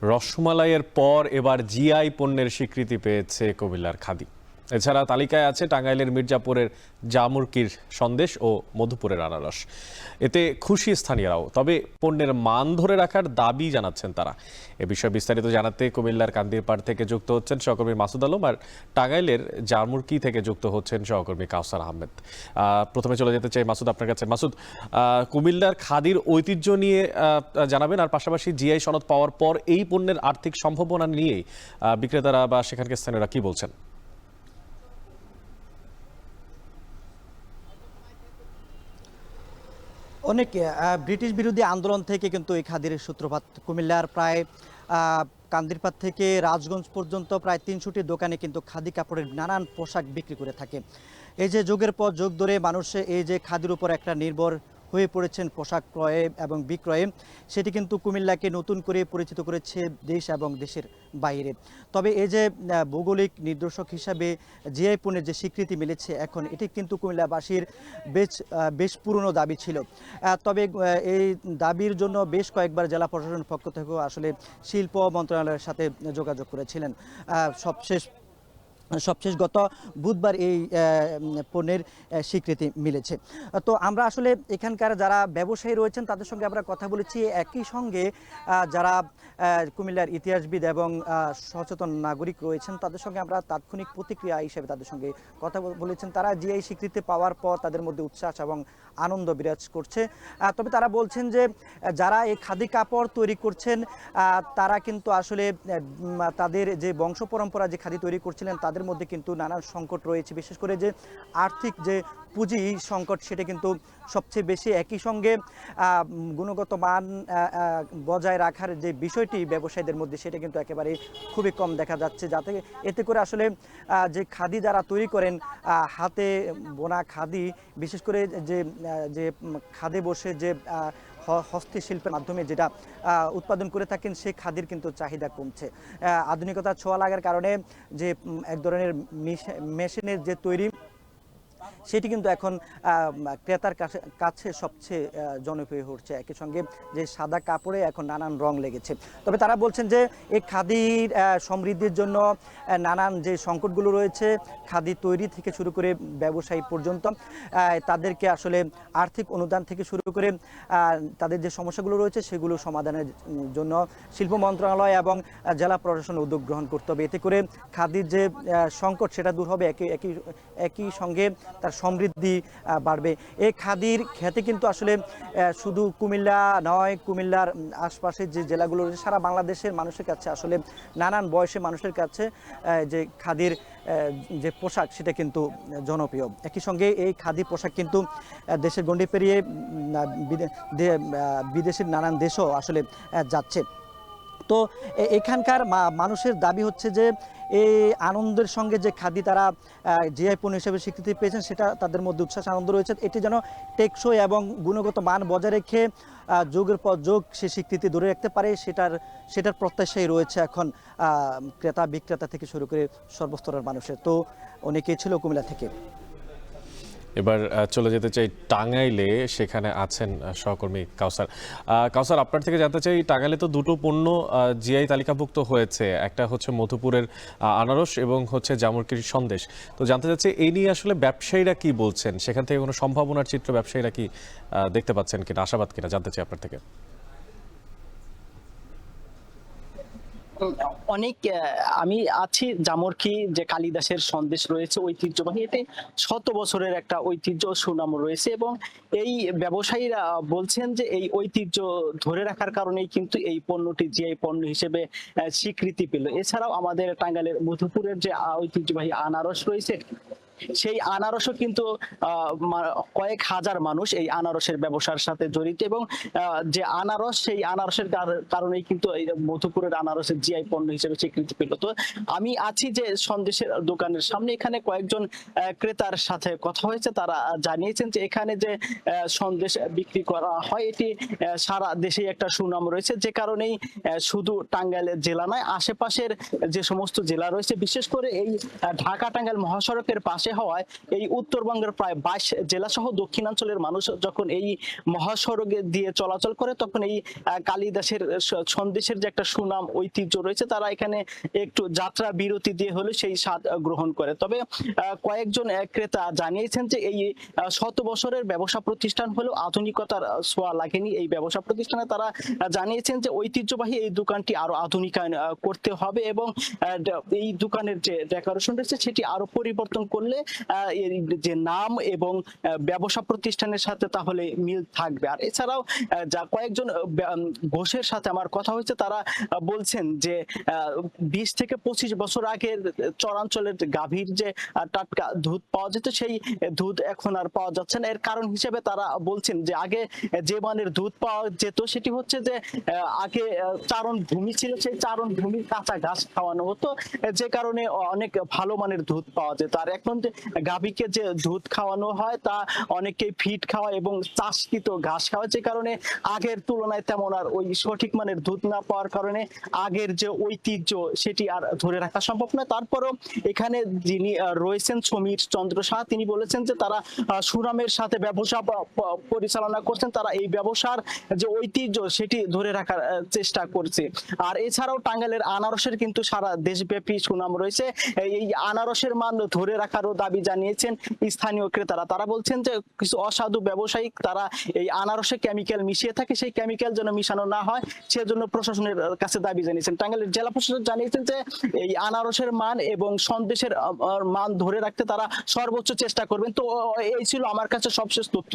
রসমালাইয়ের পর এবার জিআই পণ্যের স্বীকৃতি পেয়েছে কুমিল্লার খাদি। এছাড়া তালিকায় আছে টাঙ্গাইলের মির্জাপুরের জামুরকির সন্দেশ ও মধুপুরের আনারস। এতে খুশি স্থানীয়রাও, তবে পণ্যের মান ধরে রাখার দাবি জানাচ্ছেন তারা। এ বিষয়ে বিস্তারিত জানাতে কুমিল্লার কান্দিরপাড় থেকে যুক্ত হচ্ছেন সহকর্মী মাসুদ আলম, আর টাঙ্গাইলের জামুরকি থেকে যুক্ত হচ্ছেন সহকর্মী কাউসার আহমেদ। প্রথমে চলে যেতে চাই মাসুদ আপনার কাছে। মাসুদ, কুমিল্লার খাদির ঐতিহ্য নিয়ে জানাবেন, আর পাশাপাশি জিআই সনদ পাওয়ার পর এই পণ্যের আর্থিক সম্ভাবনা নিয়েই বিক্রেতারা বা সেখানকার স্থানীয়রা কি বলছেন? অনেকে ব্রিটিশ বিরোধী আন্দোলন থেকে কিন্তু এই খাদির সূত্রপাত। কুমিল্লার প্রায় কান্দিরপাড় থেকে রাজগঞ্জ পর্যন্ত প্রায় ৩০০টি দোকানে কিন্তু খাদি কাপড়ের নানান পোশাক বিক্রি করে থাকে। এই যে যুগের পর যুগ ধরে মানুষ এই যে খাদির উপর একটা নির্ভর হয়ে পড়েছেন পোশাক ক্রয়ে এবং বিক্রয়ে, সেটি কিন্তু কুমিল্লাকে নতুন করে পরিচিত করেছে দেশ এবং দেশের বাইরে। তবে এই যে ভৌগোলিক নির্দেশক হিসাবে জিআই পণ্যের যে স্বীকৃতি মিলেছে এখন, এটি কিন্তু কুমিল্লাবাসীর বেশ পুরনো দাবি ছিল। তবে এই দাবির জন্য বেশ কয়েকবার জেলা প্রশাসনের পক্ষ থেকেও আসলে শিল্প মন্ত্রণালয়ের সাথে যোগাযোগ করেছিলেন। সবশেষ গত বুধবার এই পণ্যের স্বীকৃতি মিলেছে। তো আমরা আসলে এখানকার যারা ব্যবসায়ী রয়েছেন তাদের সঙ্গে আমরা কথা বলেছি, একই সঙ্গে যারা কুমিল্লার ইতিহাসবিদ এবং সচেতন নাগরিক রয়েছেন তাদের সঙ্গে আমরা তাৎক্ষণিক প্রতিক্রিয়া হিসেবে তাদের সঙ্গে কথা বলেছেন। তারা জিআই স্বীকৃতি পাওয়ার পর তাদের মধ্যে উচ্ছ্বাস এবং আনন্দ বিরাজ করছে। তবে তারা বলছেন যে যারা এই খাদি কাপড় তৈরি করছেন তারা কিন্তু আসলে তাদের যে বংশ পরম্পরা যে খাদি তৈরি করছিলেন তাদের মধ্যে কিন্তু নানান সংকট রয়েছে, বিশেষ করে যে আর্থিক যে পুঁজি সংকট সেটা কিন্তু সবচেয়ে বেশি। একই সঙ্গে গুণগত মান বজায় রাখার যে বিষয়টি ব্যবসায়ীদের মধ্যে সেটা কিন্তু একেবারে খুবই কম দেখা যাচ্ছে, যাতে এতে করে আসলে যে খাদি যারা তৈরি করেন হাতে বোনা খাদি, বিশেষ করে যে খাদে বসে যে হস্তশিল্পের মাধ্যমে যেটা উৎপাদন করে থাকেন সেই খাদির কিন্তু চাহিদা কমছে। আধুনিকতার ছোঁয়া লাগার কারণে যে এক ধরনের মেশিনের যে তৈরি সেটি কিন্তু এখন ক্রেতার কাছে সবচেয়ে জনপ্রিয় হচ্ছে। একই সঙ্গে যে সাদা কাপড়ে এখন নানান রং লেগেছে। তবে তারা বলছেন যে এই খাদির সমৃদ্ধির জন্য নানান যে সংকটগুলো রয়েছে খাদি তৈরি থেকে শুরু করে ব্যবসায়ী পর্যন্ত, তাদেরকে আসলে আর্থিক অনুদান থেকে শুরু করে তাদের যে সমস্যাগুলো রয়েছে সেগুলো সমাধানের জন্য শিল্প মন্ত্রণালয় এবং জেলা প্রশাসন উদ্যোগ গ্রহণ করতে হবে। এতে করে খাদির যে সংকট সেটা দূর হবে, একই সঙ্গে তার সমৃদ্ধি বাড়বে। এই খাদির খ্যাতি কিন্তু আসলে শুধু কুমিল্লা নয়, কুমিল্লার আশপাশের যে জেলাগুলো রয়েছে সারা বাংলাদেশের মানুষের কাছে, আসলে নানান বয়সের মানুষের কাছে যে খাদির যে পোশাক সেটা কিন্তু জনপ্রিয়। একই সঙ্গে এই খাদি পোশাক কিন্তু দেশের গণ্ডি পেরিয়ে বিদেশের নানান দেশও আসলে যাচ্ছে। তো এখানকার মানুষের দাবি হচ্ছে যে এই আনন্দের সঙ্গে যে খাদি তারা জিআই পণ্য হিসেবে স্বীকৃতি পেয়েছেন সেটা তাদের মধ্যে উচ্ছ্বাস আনন্দ রয়েছে। এটি যেন টেকসই এবং গুণগত মান বজায় রেখে যুগের পর যুগ সে স্বীকৃতি ধরে রাখতে পারে, সেটার প্রত্যাশাই রয়েছে এখন ক্রেতা বিক্রেতা থেকে শুরু করে সর্বস্তরের মানুষের। তো অনেকেই ছিল কুমিল্লা থেকে। এবার চলে যেতে চাই টাঙ্গাইলে, সেখানে আছেন সহকর্মী কাউসার। কাউসার, আপনার থেকে জানতে চাই, টাঙ্গাইলে তো দুটো পণ্য জিআই তালিকাভুক্ত হয়েছে, একটা হচ্ছে মধুপুরের আনারস এবং হচ্ছে জামুরকির সন্দেশ। তো জানতে চাচ্ছি এই নিয়ে আসলে ব্যবসায়ীরা কি বলছেন, সেখান থেকে কোনো সম্ভাবনার চিত্র ব্যবসায়ীরা কি দেখতে পাচ্ছেন কিনা, আশাবাদ কিনা, জানতে চাই আপনার থেকে। অনেক আমি আছি জামুরকি যে কালিদাসের সন্দেশ রয়েছে ঐতিহ্যবাহী, এটি 100 বছরের একটা ঐতিহ্য সুনাম রয়েছে এবং এই ব্যবসায়ীরা বলছেন যে এই ঐতিহ্য ধরে রাখার কারণেই কিন্তু এই পণ্যটি জিআই পণ্য হিসেবে স্বীকৃতি পেল। এছাড়াও আমাদের টাঙ্গাইলের মধুপুরের যে ঐতিহ্যবাহী আনারস রয়েছে সেই আনারসও কিন্তু কয়েক হাজার মানুষ এই আনারসের ব্যবসার সাথে জড়িত এবং যে আনারস সেই আনারসের কারণেই কিন্তু এই মধুপুরের আনারসের জিআই পণ্য হিসেবে স্বীকৃতি পেল। তো আমি আছি যে সন্দেশের দোকানের সামনে, এখানে কয়েকজন ক্রেতার সাথে কথা হয়েছে, তারা জানিয়েছেন যে এখানে যে সন্দেশ বিক্রি করা হয় এটি সারা দেশেই একটা সুনাম রয়েছে, যে কারণেই শুধু টাঙ্গাইলের জেলা নয় আশেপাশের যে সমস্ত জেলা রয়েছে, বিশেষ করে এই ঢাকা টাঙ্গাইল মহাসড়কের পাশে ব্যবসায়ী হওয়ায় এই উত্তরবঙ্গের প্রায় 22 জেলা সহ দক্ষিণাঞ্চলের মানুষ যখন এই মহাসড়কে দিয়ে চলাচল করে, তখন এই কালিদাসের সন্দেশের যে একটা সুনাম ঐতিহ্য রয়েছে, তারা এখানে একটু যাত্রা বিরতি দিয়ে হলে সেই স্বাদ গ্রহণ করে। তবে কয়েকজন ক্রেতা জানিয়েছেন যে এই শত বছরের ব্যবসা প্রতিষ্ঠান হলেও আধুনিকতার ছোঁয়া লাগেনি এই ব্যবসা প্রতিষ্ঠানে। তারা জানিয়েছেন যে ঐতিহ্যবাহী এই দোকানটি আরো আধুনিকায়ন করতে হবে এবং এই দোকানের যে ডেকোরেশন রয়েছে সেটি আরো পরিবর্তন করলে এর যে নাম এবং ব্যবসা প্রতিষ্ঠানের সাথে তাহলে মিল থাকবে। আর এছাড়াও যা কয়েকজন ঘোষের সাথে আমার কথা হয়েছে, তারা বলছেন যে 20 থেকে 25 বছর আগের চরাঞ্চলের গাভীর যে টাটকা দুধ পাওয়া যেত, সেই দুধ এখন আর পাওয়া যাচ্ছে না। এর কারণ হিসেবে তারা বলছেন যে আগে যে মানের দুধ পাওয়া যেত সেটি হচ্ছে যে আগে চারণ ভূমি ছিল, সেই চারণ ভূমির কাঁচা ঘাস খাওয়ানো হতো, যে কারণে অনেক ভালো মানের দুধ পাওয়া যেত। আর এখন যে গাভীকে যে দুধ খাওয়ানো হয় তা অনেকে ফিড খাওয়ায় এবং চাষকৃত ঘাস খাওয়ায়, যে কারণে আগের তুলনায় তেমন আর ওই সঠিক মানের দুধ না পাওয়ার কারণে আগের যে ঐতিহ্য সেটি আর ধরে রাখা সম্ভব নয়। তারপরও এখানে যিনি রয়েছেন সমীর চন্দ্র শাহ, তিনি বলেছেন যে তারা সুনামের সাথে ব্যবসা পরিচালনা করছেন, তারা এই ব্যবসার যে ঐতিহ্য সেটি ধরে রাখার চেষ্টা করছে। আর এছাড়াও টাঙ্গাইলের আনারসের কিন্তু সারা দেশব্যাপী সুনাম রয়েছে। এই আনারসের মান ধরে রাখারও দাবি জানিয়েছেন স্থানীয় ক্রেতারা। তারা বলছেন যে কিছু অসাধু ব্যবসায়ী তারা এই আনারসে কেমিক্যাল মিশিয়ে থাকে, সেই কেমিক্যাল যেন মিশানো না হয় সেজন্য প্রশাসনের কাছে দাবি জানিয়েছেন। টাঙ্গাইলের জেলা প্রশাসক জানিয়েছেন যে এই আনারসের মান এবং সন্দেশের মান ধরে রাখতে তারা সর্বোচ্চ চেষ্টা করবেন। তো এই ছিল আমার কাছে সবশেষ তথ্য।